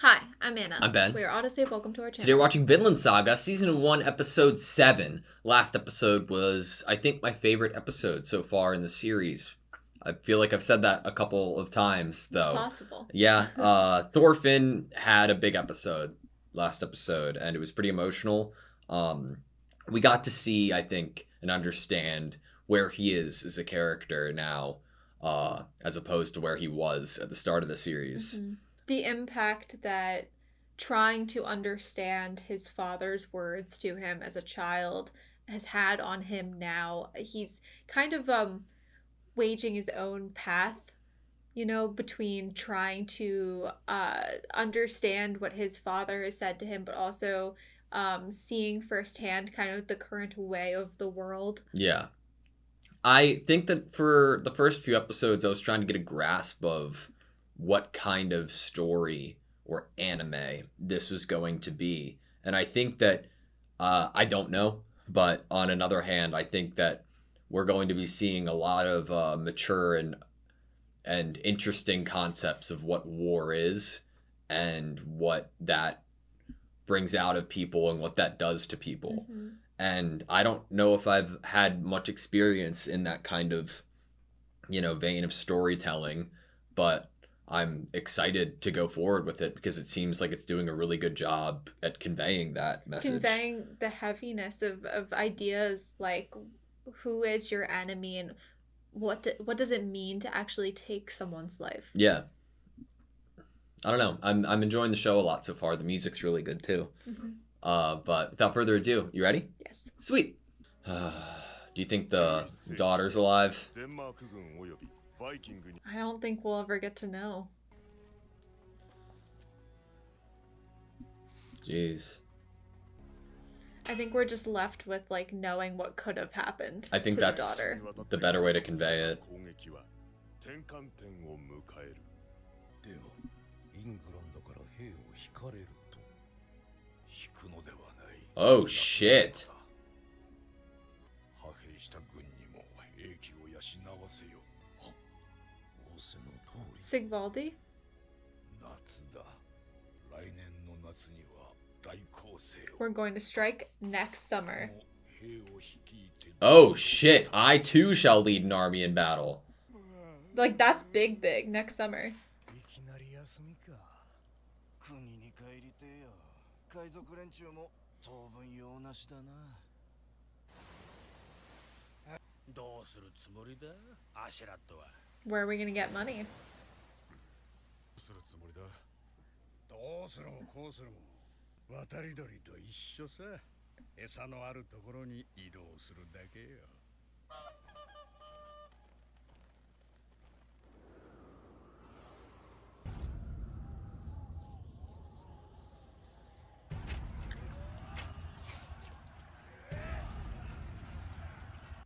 Hi, I'm Anna. I'm Ben. We are AutoSave. Welcome to our channel. Today we're watching Vinland Saga, Season 1, Episode 7. Last episode was, I think, my favorite episode so far in the series. I feel like I've said that a couple of times, though. It's possible. Yeah, Thorfinn had a big episode last episode, and it was pretty emotional. We got to see, I think, and understand where he is as a character now, as opposed to where he was at the start of the series. Mm-hmm. The impact that trying to understand his father's words to him as a child has had on him now. He's kind of waging his own path, between trying to understand what his father has said to him, but also seeing firsthand kind of the current way of the world. Yeah. I think that for the first few episodes, I was trying to get a grasp of what kind of story or anime this was going to be. And I think that, I don't know, but on another hand, I think that we're going to be seeing a lot of mature and interesting concepts of what war is and what that brings out of people and what that does to people. Mm-hmm. And I don't know if I've had much experience in that kind of, vein of storytelling, but I'm excited to go forward with it because it seems like it's doing a really good job at conveying that message. Conveying the heaviness of ideas like who is your enemy and what does it mean to actually take someone's life? Yeah. I don't know. I'm enjoying the show a lot so far. The music's really good too. Mm-hmm. But without further ado, you ready? Yes. Sweet. Do you think the daughter's alive? I don't think we'll ever get to know. Jeez. I think we're just left with like knowing what could have happened. I think to that's the daughter. the better way to convey it. Oh shit. Sigvaldi? We're going to strike next summer. Oh shit, I too shall lead an army in battle. Like, that's big next summer. Where are we gonna get money?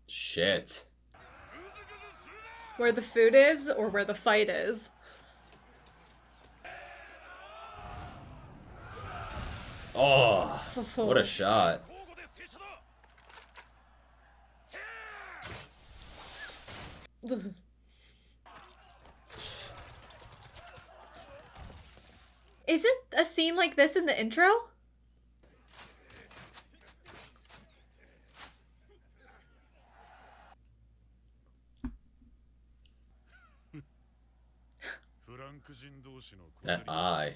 Shit. Where the food is or where the fight is? Oh, what a shot. Isn't a scene like this in the intro? That eye.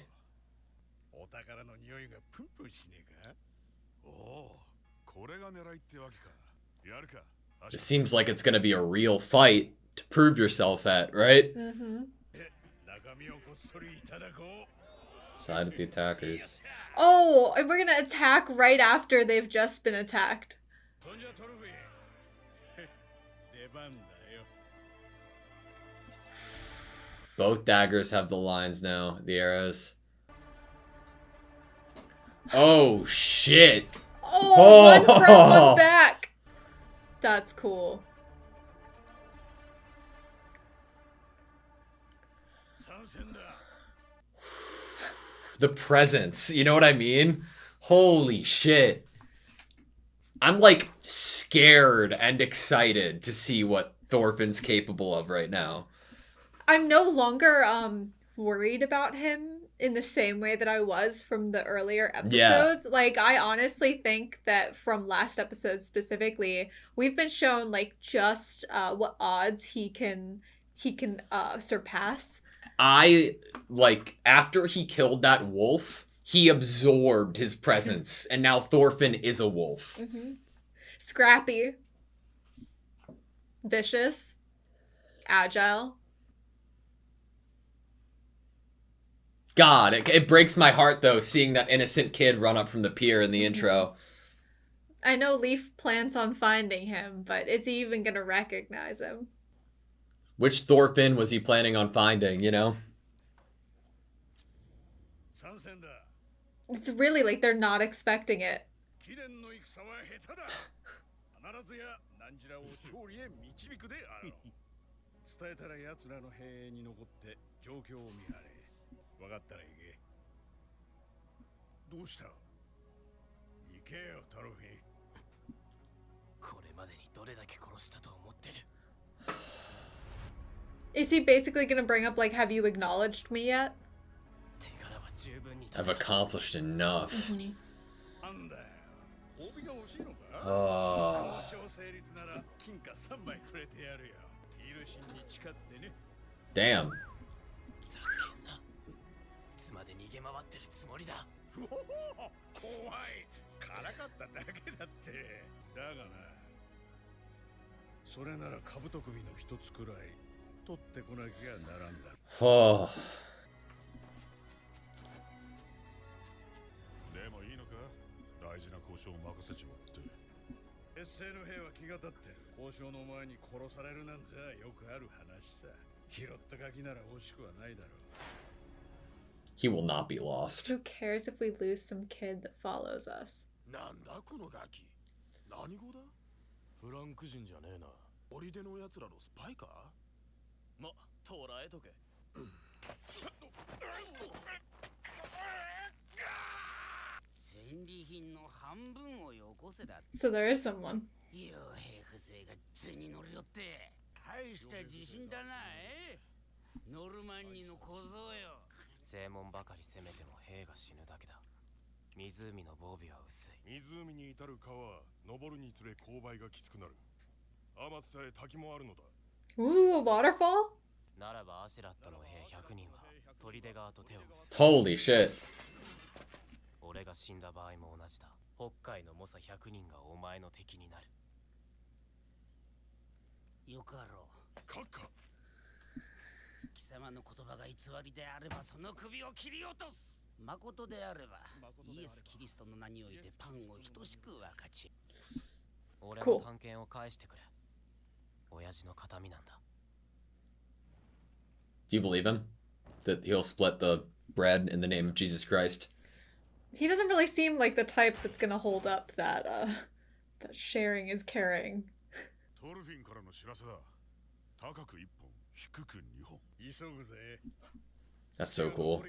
It seems like it's gonna be a real fight to prove yourself at, right? Mm-hmm. Side of the attackers. Oh, and we're gonna attack right after they've just been attacked. Both daggers have the lines now, the arrows. Oh, shit. Oh, one front, one back. That's cool. The presence, you know what I mean? Holy shit. I'm like scared and excited to see what Thorfinn's capable of right now. I'm no longer worried about him in the same way that I was from the earlier Yeah. episodes. Like, I honestly think that from last episode specifically, we've been shown like just what odds he can surpass. I like after he killed that wolf, he absorbed his presence, and now Thorfinn is a wolf. Scrappy, vicious, agile. God, it breaks my heart though seeing that innocent kid run up from the pier in the intro. I know Leaf plans on finding him, but is he even gonna recognize him? Which Thorfinn was he planning on finding, you know? It's really like they're not expecting it. Is he basically gonna bring up like, have you acknowledged me yet? I've accomplished enough. Oh. Damn. Oh. He will not be lost. Who cares if we lose some kid that follows us? So there is someone. Ooh, a waterfall? Holy shit. Cool. Do you believe him? That he'll split the bread in the name of Jesus Christ? He doesn't really seem like the type that's gonna hold up that that sharing is caring. That's so cool.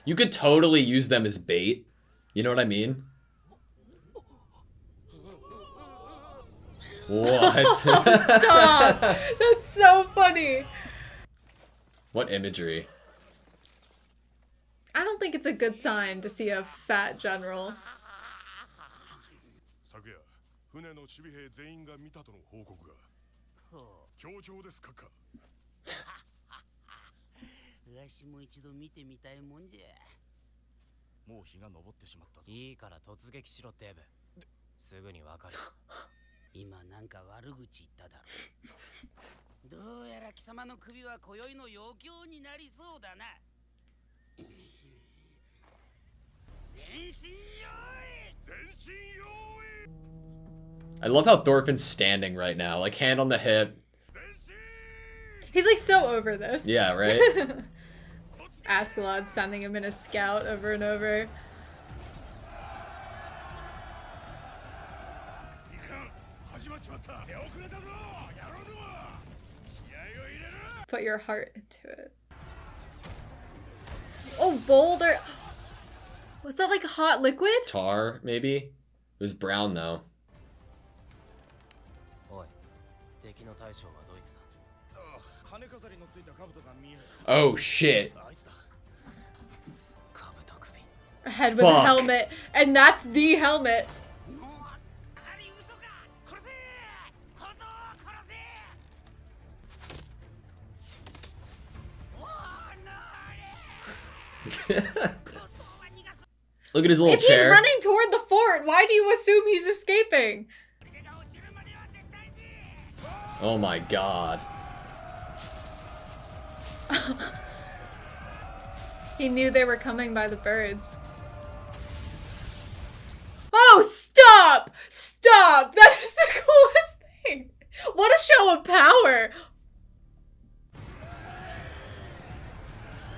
You could totally use them as bait. You know what I mean? What? Stop! That's so funny. What imagery? I don't think it's a good sign to see a fat general. I love how Thorfinn's standing right now, like hand on the hip. He's like so over this. Yeah, right? Askeladd sending him in a scout over and over. Put your heart into it. Oh, boulder. Was that like hot liquid? Tar, maybe? It was brown, though. Oh shit. A head with a helmet, and that's the helmet. Look at his little chair. If he's running toward the fort, why do you assume he's escaping? Oh my god. He knew they were coming by the birds. Oh, stop! Stop! That is the coolest thing! What a show of power!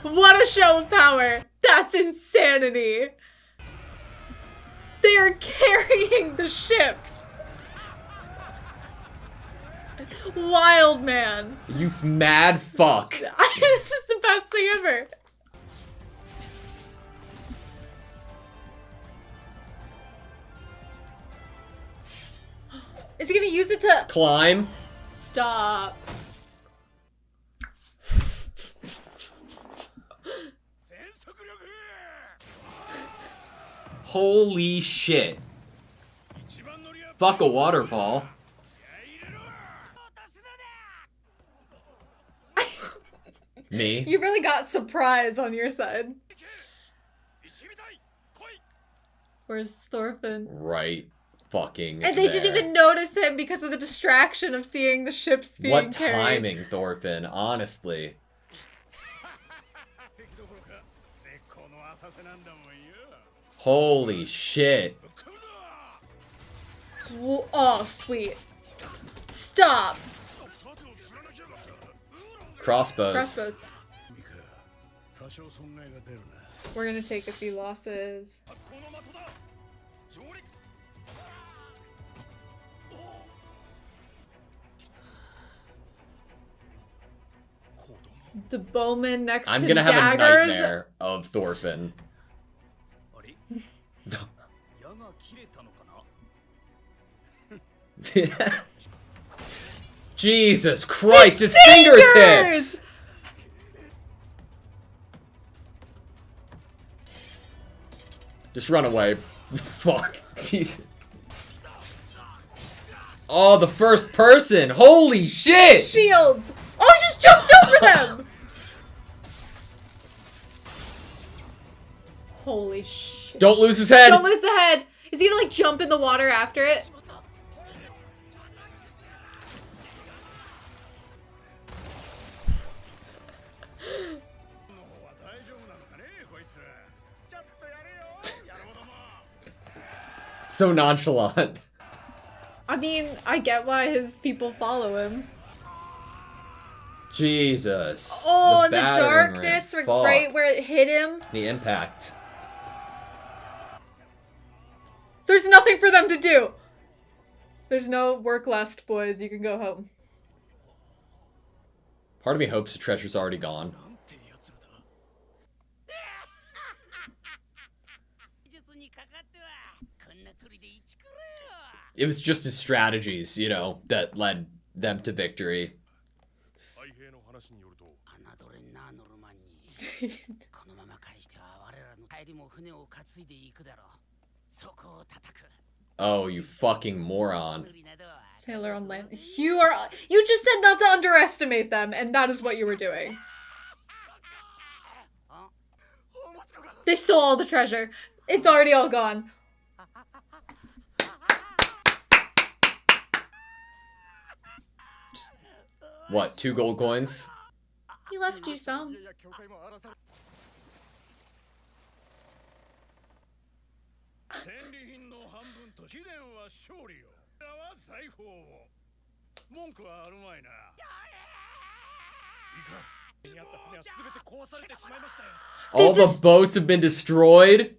What a show of power! That's insanity! They are carrying the ships! Wild man! You mad fuck! This is the best thing ever! Is he gonna use it to climb? Stop. Holy shit. Fuck a waterfall. Me? You really got surprise on your side. Where's Thorfinn? Right fucking And they there. didn't even notice him because of the distraction of seeing the ships being What carried. timing, Thorfinn, honestly. Holy shit. Oh, sweet. Stop. Crossbows. Crossbows. We're gonna take a few losses. The bowman next I'm to gonna have daggers. a nightmare of Thorfinn. Jesus Christ, his fingertips! Just run away. Fuck. Jesus. Oh, the first person! Holy shit! Shields! Oh, he just jumped over them! Holy shit. Don't lose his head! Don't lose the head! Is he gonna like jump in the water after it? So nonchalant. I mean, I get why his people follow him. Jesus. Oh, and the darkness, right where it hit him. The impact. There's nothing for them to do. There's no work left, boys. You can go home. Part of me hopes the treasure's already gone. It was just his strategies, you know, that led them to victory. Oh, you fucking moron. Sailor on land. You just said not to underestimate them, and that is what you were doing. They stole all the treasure. It's already all gone. What, 2 gold coins? He left you some. All the boats have been destroyed?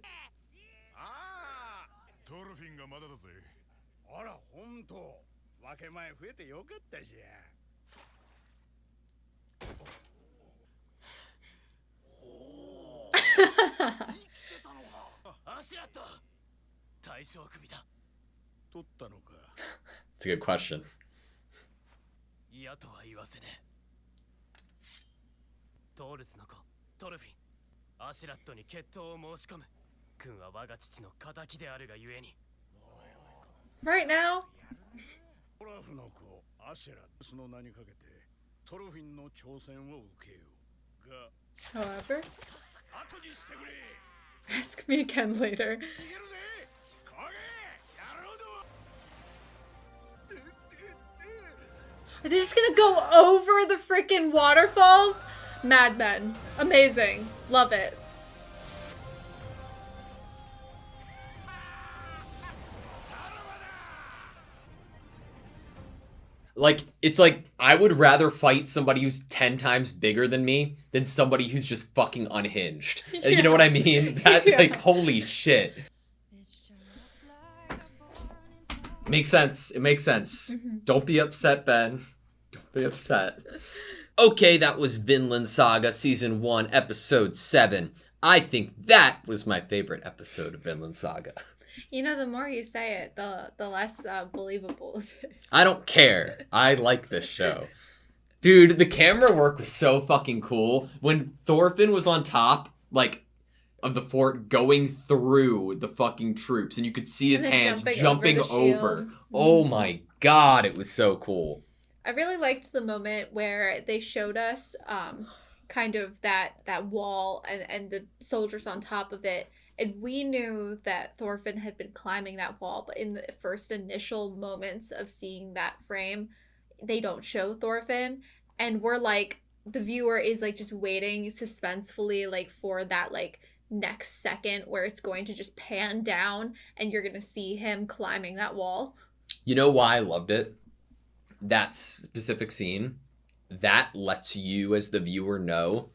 It's a good question. トールスの子トルフィンアシュラットに決闘を申し込む君は我が父の仇であるがゆえに Right now? オラフの子アシュラットの名にかけてトルフィンの挑戦を受けようが However, 後にしてくれ ask me again later. 逃げるぜ影野郎ど Are they just gonna go over the freaking waterfalls? Mad Men. Amazing. Love it. Like, it's like, I would rather fight somebody who's 10 times bigger than me than somebody who's just fucking unhinged. You know what I mean? That, Yeah. like, holy shit. Makes sense. It makes sense. Don't be upset, Ben. Don't be upset. Okay, that was Vinland Saga Season 1, Episode 7. I think that was my favorite episode of Vinland Saga. You know, the more you say it, the less believable it is. I don't care. I like this show. Dude, the camera work was so fucking cool. When Thorfinn was on top, like, of the fort going through the fucking troops, and you could see his And then hands jumping jumping over the over. shield. Oh my god, it was so cool. I really liked the moment where they showed us kind of that wall and the soldiers on top of it. And we knew that Thorfinn had been climbing that wall, but in the first initial moments of seeing that frame, they don't show Thorfinn. And we're like, the viewer is like just waiting suspensefully like for that like next second where it's going to just pan down and you're going to see him climbing that wall. You know why I loved it? That specific scene, that lets you as the viewer know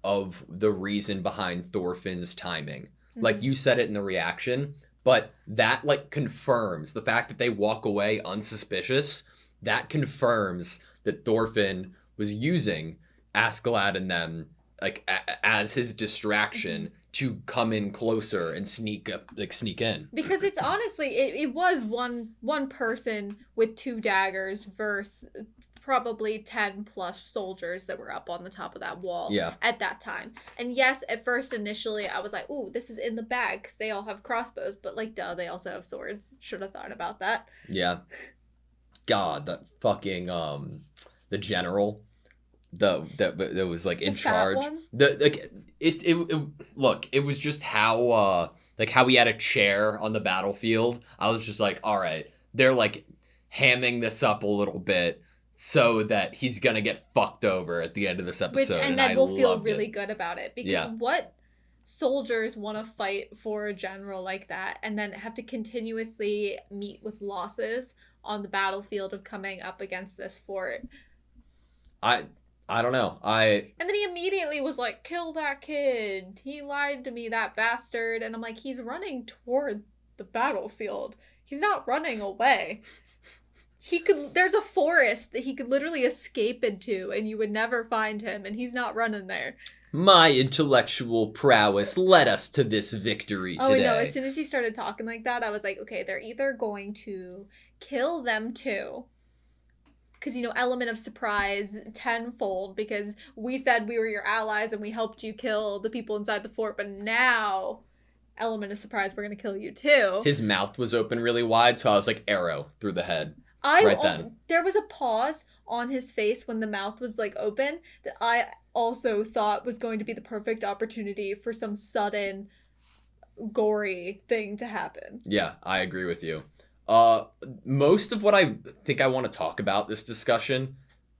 of the reason behind Thorfinn's timing. Like, you said it in the reaction, but that, like, confirms the fact that they walk away unsuspicious. That confirms that Thorfinn was using Askeladd and them, like, as his distraction to come in closer and sneak in. Because it's honestly, it was one person with 2 daggers versus probably 10 plus soldiers that were up on the top of that wall at that time. And yes, at first initially I was like, ooh, this is in the bag because they all have crossbows, but like, duh, they also have swords. Should have thought about that. Yeah. God, that fucking the general that was like in charge. One? Look, it was just how like how he had a chair on the battlefield. I was just like, all right, they're like hamming this up a little bit so that he's gonna get fucked over at the end of this episode. And then we'll feel really good about it. Because what soldiers want to fight for a general like that and then have to continuously meet with losses on the battlefield of coming up against this fort? I don't know. And then he immediately was like, kill that kid. He lied to me, that bastard. And I'm like, he's running toward the battlefield. He's not running away. There's a forest that he could literally escape into and you would never find him, and he's not running there. My intellectual prowess led us to this victory today. Oh, no, as soon as he started talking like that, I was like, okay, they're either going to kill them too. Because, you know, element of surprise tenfold, because we said we were your allies and we helped you kill the people inside the fort, but now, element of surprise, we're going to kill you too. His mouth was open really wide, so I was like, arrow through the head. There was a pause on his face when the mouth was like open that I also thought was going to be the perfect opportunity for some sudden gory thing to happen. Yeah, I agree with you. Most of what I think I want to talk about this discussion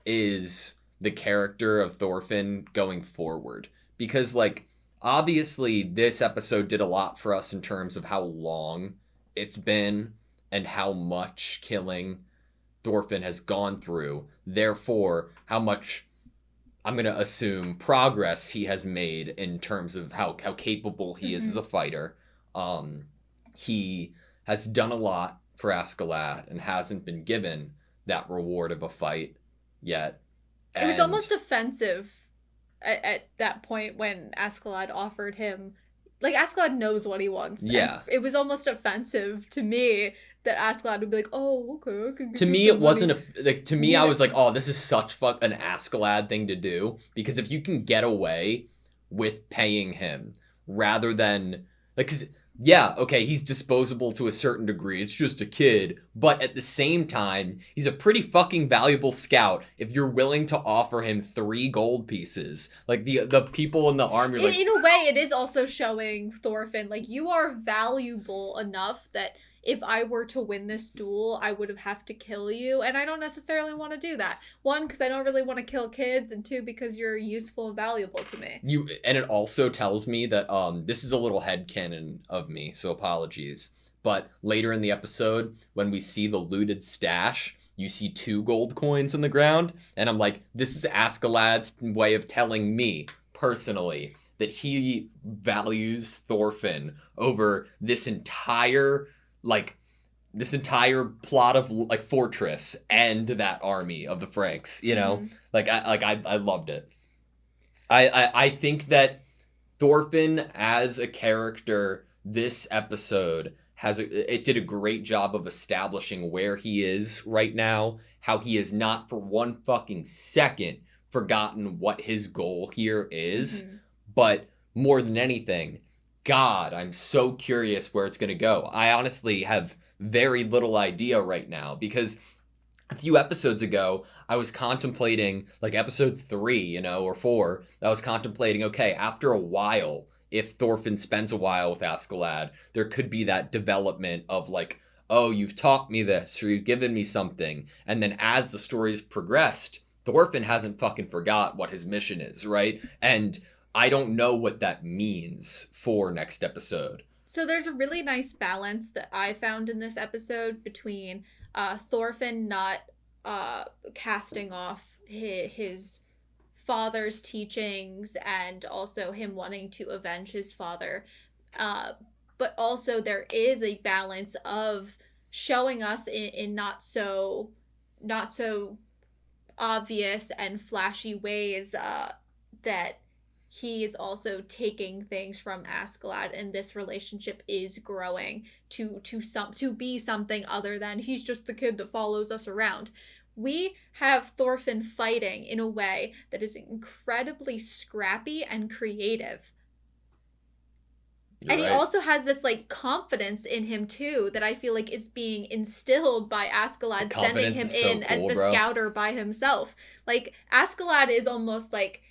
is the character of Thorfinn going forward. Because, like, obviously this episode did a lot for us in terms of how long it's been and how much killing Thorfinn has gone through. Therefore, how much, I'm going to assume, progress he has made in terms of how capable he is as a fighter. He has done a lot for Askeladd and hasn't been given that reward of a fight yet. It was almost offensive at that point when Askeladd offered him, like, Askeladd knows what he wants. Yeah. And it was almost offensive to me that Askeladd would be like, oh, okay, I can give To you me, some it wasn't money. to me, I was like, oh, this is such an Askeladd thing to do, because if you can get away with paying him rather than like, because yeah, okay, he's disposable to a certain degree. It's just a kid, but at the same time, he's a pretty fucking valuable scout. If you're willing to offer him 3 gold pieces, like the people in the army, are like, In a way, it is also showing Thorfinn, like, you are valuable enough that if I were to win this duel, I would have to kill you, and I don't necessarily want to do that. 1, because I don't really want to kill kids, and 2, because you're useful and valuable to me. and it also tells me that this is a little headcanon of me, so apologies. But later in the episode, when we see the looted stash, you see 2 gold coins on the ground, and I'm like, this is Askeladd's way of telling me personally that he values Thorfinn over this entire plot of like fortress and that army of the Franks, you know? Mhm. I loved it. I think that Thorfinn as a character this episode it did a great job of establishing where he is right now, how he has not for one fucking second forgotten what his goal here is, Mhm. but more than anything, God, I'm so curious where it's going to go. I honestly have very little idea right now, because a few episodes ago, I was contemplating, like episode 3, you know, or 4, I was contemplating, okay, after a while, if Thorfinn spends a while with Askeladd, there could be that development of like, oh, you've taught me this, or you've given me something. And then as the story's progressed, Thorfinn hasn't fucking forgot what his mission is, right? And I don't know what that means for next episode. So there's a really nice balance that I found in this episode between Thorfinn not casting off his father's teachings, and also him wanting to avenge his father. But also there is a balance of showing us in not so obvious and flashy ways that he is also taking things from Askeladd, and this relationship is growing to be something other than he's just the kid that follows us around. We have Thorfinn fighting in a way that is incredibly scrappy and creative. And he also has this like confidence in him too that I feel like is being instilled by Askeladd, sending him in as the scouter by himself. Like Askeladd is almost like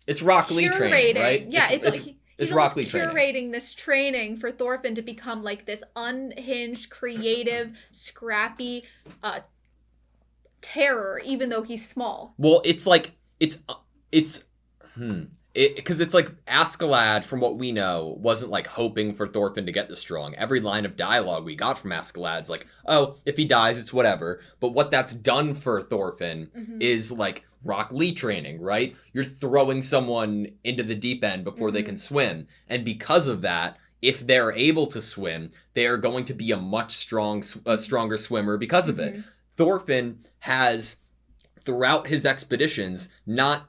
it's Rock Lee training, right? Yeah, he's Rock Lee curating this training for Thorfinn to become like this unhinged, creative, scrappy terror, even though he's small. Well, it's because it's like Askeladd, from what we know, wasn't like hoping for Thorfinn to get this strong. Every line of dialogue we got from Askeladd's like, oh, if he dies, it's whatever. But what that's done for Thorfinn is like Rock Lee training, right? You're throwing someone into the deep end before they can swim. And because of that, if they're able to swim, they are going to be a much stronger swimmer because of it. Thorfinn has, throughout his expeditions, not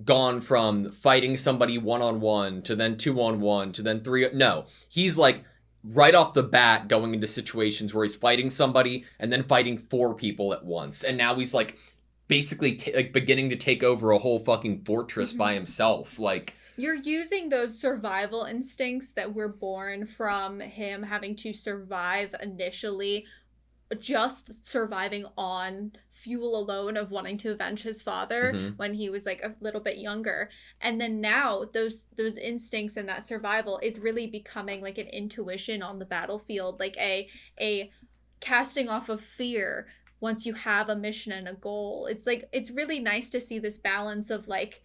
gone from fighting somebody 1-on-1 to then 2-on-1 to then 3. No, he's like right off the bat going into situations where he's fighting somebody and then fighting 4 people at once. And now he's like basically like beginning to take over a whole fucking fortress by himself. Like, you're using those survival instincts that were born from him having to survive initially, just surviving on fuel alone of wanting to avenge his father when he was like a little bit younger. And then now those instincts and that survival is really becoming like an intuition on the battlefield, like a casting off of fear once you have a mission and a goal. It's like, it's really nice to see this balance of like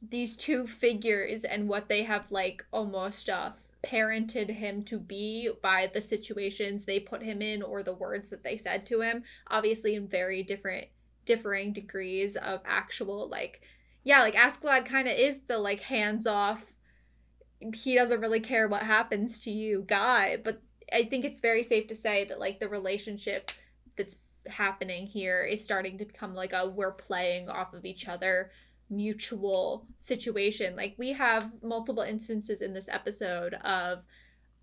these two figures and what they have like almost parented him to be by the situations they put him in or the words that they said to him, obviously in very differing degrees of actual like, yeah, like Askeladd kind of is the like hands-off, he doesn't really care what happens to you guy. But I think it's very safe to say that like the relationship that's happening here is starting to become like a we're playing off of each other mutual situation. Like we have multiple instances in this episode of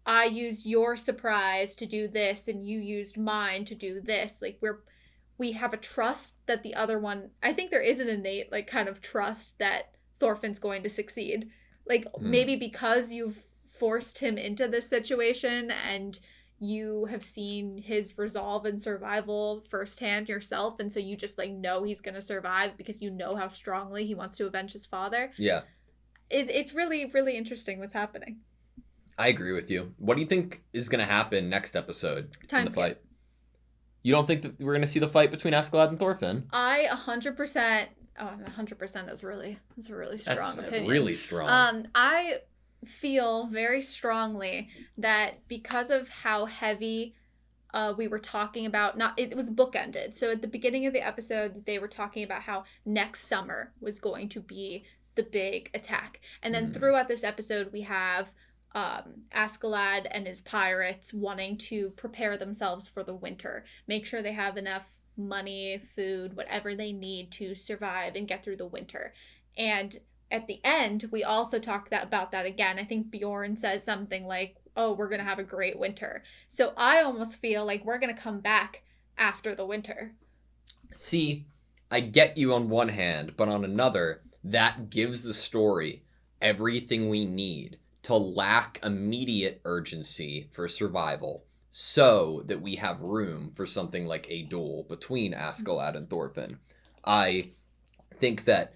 I used your surprise to do this and you used mine to do this. Like we have a trust that the other one, I think there is an innate like kind of trust that Thorfinn's going to succeed. Like maybe because you've forced him into this situation and you have seen his resolve and survival firsthand yourself, and so you just like know he's gonna survive because you know how strongly he wants to avenge his father. Yeah. It's really, really interesting what's happening. I agree with you. What do you think is going to happen next episode in the Timescale. fight? You don't think that we're going to see the fight between Askeladd and Thorfinn? I 100%. Oh, 100% is a really strong That's opinion. really strong. I feel very strongly that because of how heavy we were talking about, it was bookended. So at the beginning of the episode, they were talking about how next summer was going to be the big attack. And then throughout this episode, we have Askeladd and his pirates wanting to prepare themselves for the winter, make sure they have enough money, food, whatever they need to survive and get through the winter. And at the end, we also talked about that again. I think Bjorn says something like, oh, we're going to have a great winter. So I almost feel like we're going to come back after the winter. See, I get you on one hand, but on another, that gives the story everything we need to lack immediate urgency for survival, so that we have room for something like a duel between Askeladd and Thorfinn. I think that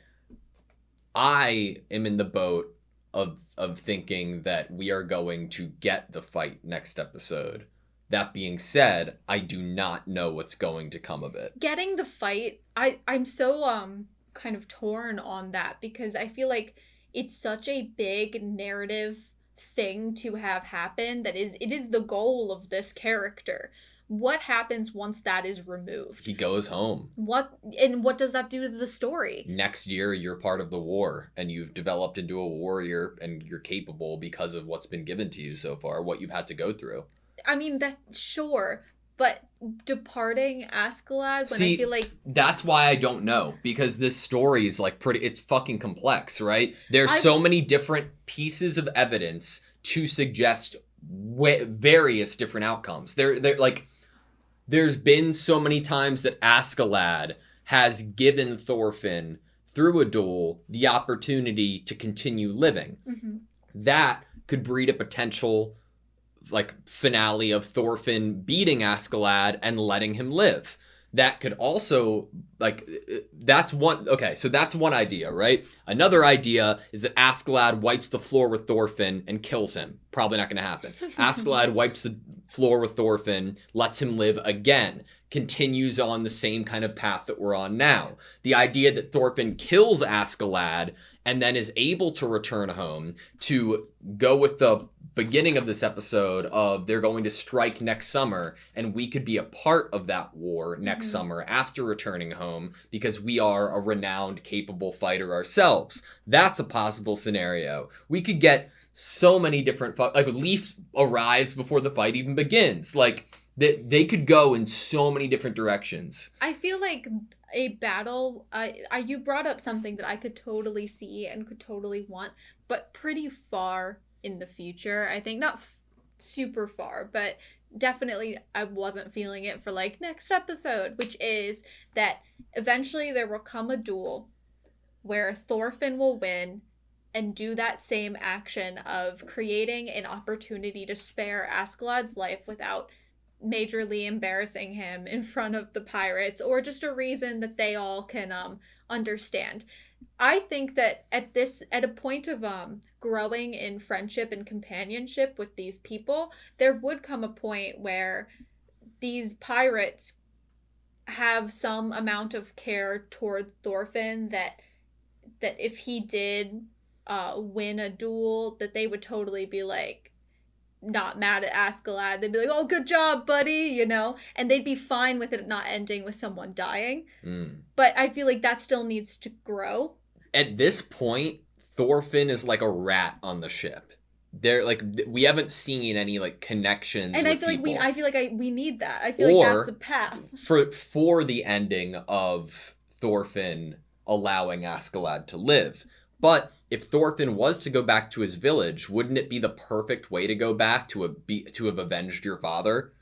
I am in the boat of thinking that we are going to get the fight next episode. That being said, I do not know what's going to come of it. Getting the fight, I'm so kind of torn on that, because I feel like it's such a big narrative thing to have happen that it is the goal of this character. What happens once that is removed? He goes home. What does that do to the story? Next year, you're part of the war, and you've developed into a warrior, and you're capable because of what's been given to you so far, what you've had to go through. I mean, that's sure, but departing Askeladd, when See, I feel like... That's why I don't know, because this story is like it's fucking complex, right? There's so many different pieces of evidence to suggest various different outcomes. There's been so many times that Askeladd has given Thorfinn, through a duel, the opportunity to continue living. Mm-hmm. That could breed a potential finale of Thorfinn beating Askeladd and letting him live. That could also, that's one idea, right? Another idea is that Askeladd wipes the floor with Thorfinn and kills him. Probably not going to happen. Askeladd wipes the floor with Thorfinn, lets him live again, continues on the same kind of path that we're on now. The idea that Thorfinn kills Askeladd and then is able to return home, to go with the beginning of this episode of they're going to strike next summer, and we could be a part of that war next summer after returning home because we are a renowned, capable fighter ourselves. That's a possible scenario. We could get so many different... Leaf arrives before the fight even begins. They could go in so many different directions. I feel like a battle... you brought up something that I could totally see and could totally want, but pretty far in the future. I think not super far, but definitely I wasn't feeling it for next episode, which is that eventually there will come a duel where Thorfinn will win and do that same action of creating an opportunity to spare Askeladd's life without majorly embarrassing him in front of the pirates, or just a reason that they all can understand. I think that at a point of growing in friendship and companionship with these people, there would come a point where these pirates have some amount of care toward Thorfinn that if he did win a duel, that they would totally be not mad at Askeladd. They'd be like, oh, good job, buddy, and they'd be fine with it not ending with someone dying. But I feel like that still needs to grow. At this point, Thorfinn is like a rat on the ship. We haven't seen any connections, and with I feel like we need that. I feel like that's a path for the ending of Thorfinn allowing Askeladd to live. But if Thorfinn was to go back to his village, wouldn't it be the perfect way to go back to have avenged your father?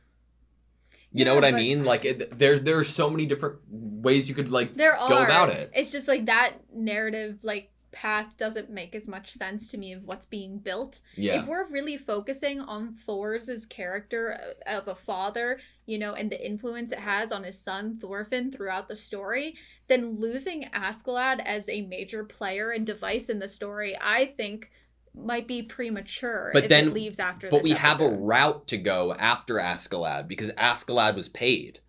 You know what I mean? Like, there are so many different ways you could, like, go about it. It's just, like, that narrative, like, path doesn't make as much sense to me of what's being built. Yeah. If we're really focusing on Thor's character of a father, you know, and the influence it has on his son Thorfinn throughout the story, then losing Askeladd as a major player and device in the story, I think might be premature if it leaves after this But we episode. have a route to go after Askeladd, because Askeladd was paid.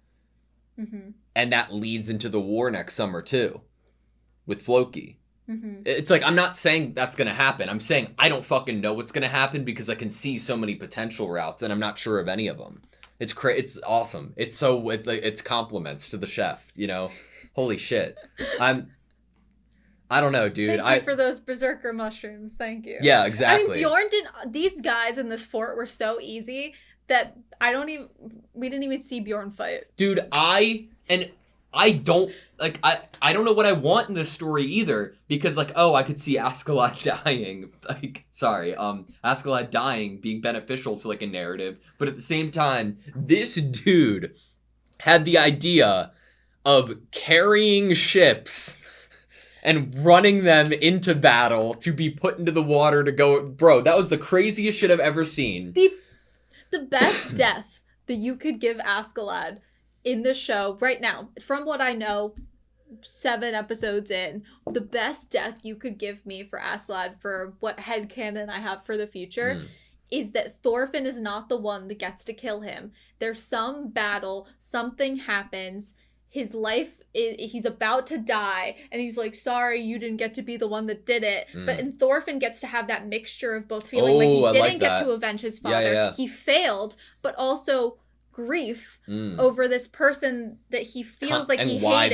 Mm-hmm. And that leads into the war next summer, too. With Floki. Mm-hmm. It's like, I'm not saying that's going to happen. I'm saying I don't fucking know what's going to happen because I can see so many potential routes, and I'm not sure of any of them. It's awesome. It's compliments to the chef, you know? Holy shit. I don't know, dude. Thank you for those berserker mushrooms. Thank you. Yeah, exactly. I mean, these guys in this fort were so easy that we didn't even see Bjorn fight. Dude, I don't know what I want in this story either, because, like, I could see Askeladd dying. Like, sorry, Askeladd dying being beneficial to, like, a narrative, but at the same time, this dude had the idea of carrying ships and running them into battle to be put into the water to go. Bro, that was the craziest shit I've ever seen. The best death that you could give Askeladd in the show right now, from what I know, 7 episodes in, the best death you could give me for Askeladd, for what headcanon I have for the future, is that Thorfinn is not the one that gets to kill him. There's some battle, something happens, his life, he's about to die, and he's like, sorry, you didn't get to be the one that did it. But and Thorfinn gets to have that mixture of both feeling like he didn't get to avenge his father, he failed, but also grief over this person that he feels like he hated, why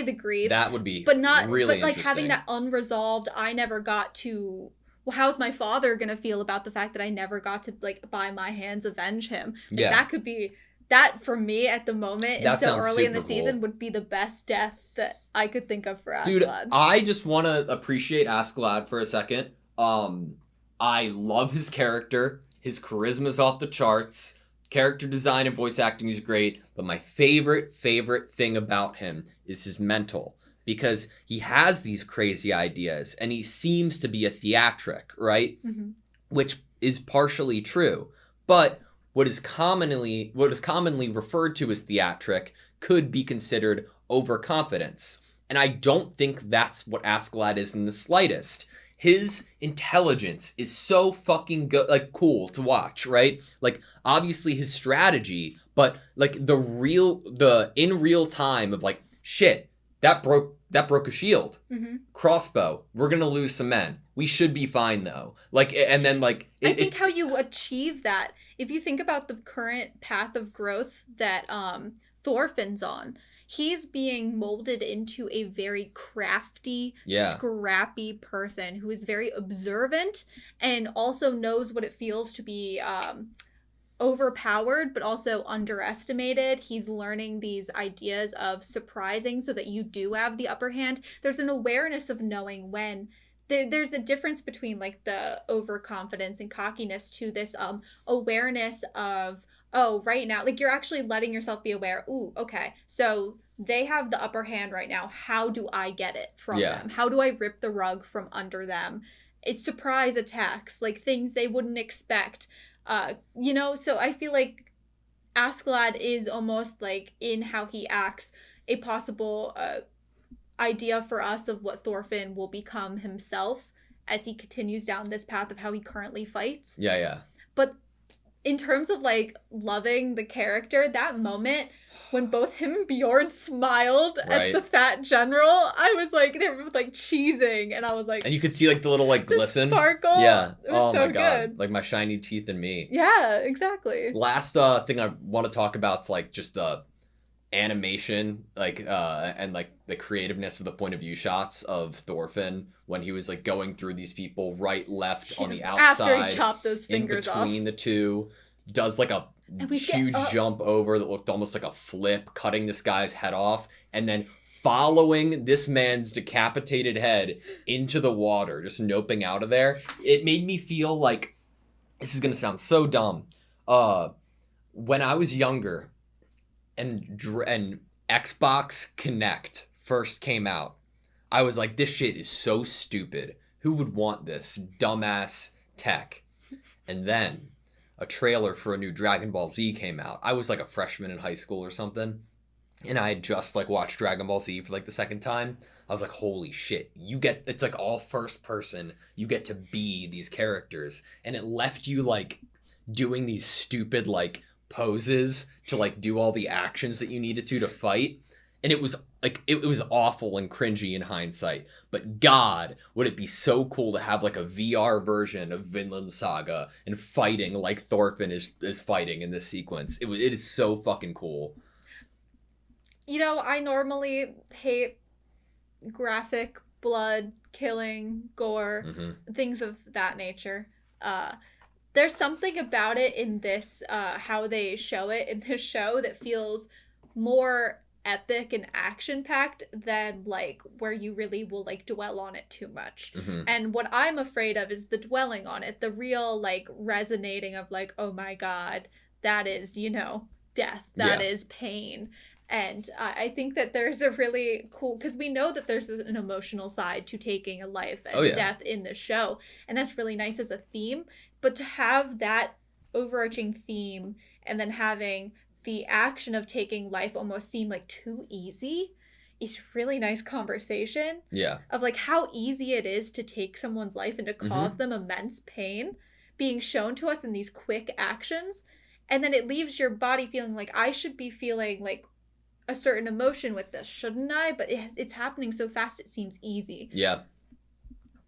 the grief. That would be but not really but like having that unresolved, I never got to, well, how's my father gonna feel about the fact that I never got to, like, by my hands avenge him? Like, that could be, that for me at the moment and so early in the season would be the best death that I could think of for Askeladd. Dude, I just want to appreciate Askeladd for a second. I love his character. His charisma's off the charts. Character design and voice acting is great, but my favorite thing about him is his mental, because he has these crazy ideas and he seems to be a theatric, right? Mm-hmm. Which is partially true, but what is commonly referred to as theatric could be considered overconfidence, and I don't think that's what Askeladd is in the slightest. His intelligence is so fucking good, like, cool to watch, right? Like, obviously his strategy, but, like, in real time of, like, shit, that broke a shield. Mm-hmm. Crossbow, we're gonna lose some men. We should be fine though. Like, and then, like, I think how you achieve that, if you think about the current path of growth that Thorfinn's on, he's being molded into a very crafty, scrappy person who is very observant and also knows what it feels to be overpowered but also underestimated. He's learning these ideas of surprising so that you do have the upper hand. There's an awareness of knowing when there's a difference between, like, the overconfidence and cockiness to this awareness of, oh, right now, like, you're actually letting yourself be aware, ooh, okay, so they have the upper hand right now. How do I get it from them? How do I rip the rug from under them? It's surprise attacks, like, things they wouldn't expect. You know, so I feel like Askeladd is almost, like, in how he acts, a possible idea for us of what Thorfinn will become himself as he continues down this path of how he currently fights. Yeah. But in terms of, like, loving the character, that moment when both him and Bjorn smiled at the fat general, I was like, they were, like, cheesing, and I was like, and you could see, like, the little, like, glisten. Sparkle. Yeah. It was so my God. good. Like, my shiny teeth and me. Yeah, exactly. Last thing I want to talk about is, like, just the animation, like, and, like, the creativeness of the point of view shots of Thorfinn when he was, like, going through these people right, left, on the outside. After he chopped those fingers off. In between the two. Does, like, a huge jump over that looked almost like a flip, cutting this guy's head off, and then following this man's decapitated head into the water, just noping out of there. It made me feel like, this is going to sound so dumb. When I was younger and Xbox Connect first came out, I was like, this shit is so stupid. Who would want this dumbass tech? And then a trailer for a new Dragon Ball Z came out. I was like a freshman in high school or something, and I had just like watched Dragon Ball Z for like the second time. I was like, holy shit, it's like all first person. You get to be these characters, and it left you like doing these stupid like poses to like do all the actions that you needed to fight. And it was like, it was awful and cringy in hindsight. But God, would it be so cool to have like a VR version of Vinland Saga and fighting like Thorfinn is fighting in this sequence. It is so fucking cool. You know, I normally hate graphic blood, killing, gore, things of that nature. There's something about it in this, how they show it in this show, that feels more epic and action-packed than like where you really will like dwell on it too much. And what I'm afraid of is the dwelling on it, the real like resonating of like, oh my God, that is, you know, death, that is pain. And I think that there's a really cool, because we know that there's an emotional side to taking a life and death in the show, and that's really nice as a theme. But to have that overarching theme and then having the action of taking life almost seem like too easy is really nice conversation. Yeah. Of like how easy it is to take someone's life and to cause them immense pain being shown to us in these quick actions. And then it leaves your body feeling like, I should be feeling like a certain emotion with this, shouldn't I? But it's happening so fast it seems easy. Yeah.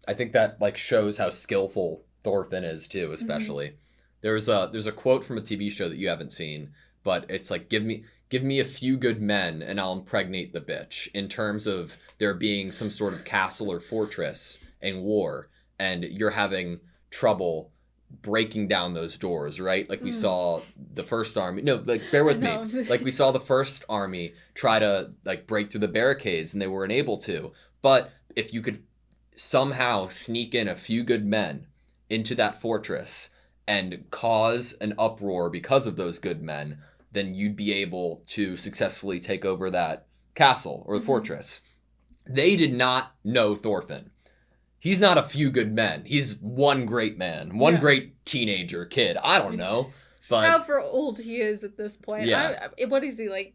I think that like shows how skillful Thorfinn is too, especially. There's a quote from a TV show that you haven't seen, but it's like, give me a few good men and I'll impregnate the bitch, in terms of there being some sort of castle or fortress in war and you're having trouble breaking down those doors, right? Like we saw the first army, no, like bear with me. Like we saw the first army try to like break through the barricades and they weren't able to. But if you could somehow sneak in a few good men into that fortress and cause an uproar because of those good men, then you'd be able to successfully take over that castle or the fortress. They did not know Thorfinn. He's not a few good men. He's one great man, one great teenager kid. I don't know, but however old he is at this point. Yeah. What is he, like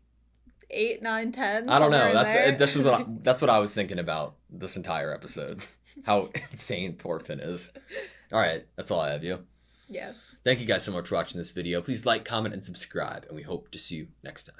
8, 9, 10? I don't know. That's what I was thinking about this entire episode. How insane Thorfinn is. All right, that's all I have, you. Yeah. Thank you guys so much for watching this video. Please like, comment, and subscribe, and we hope to see you next time.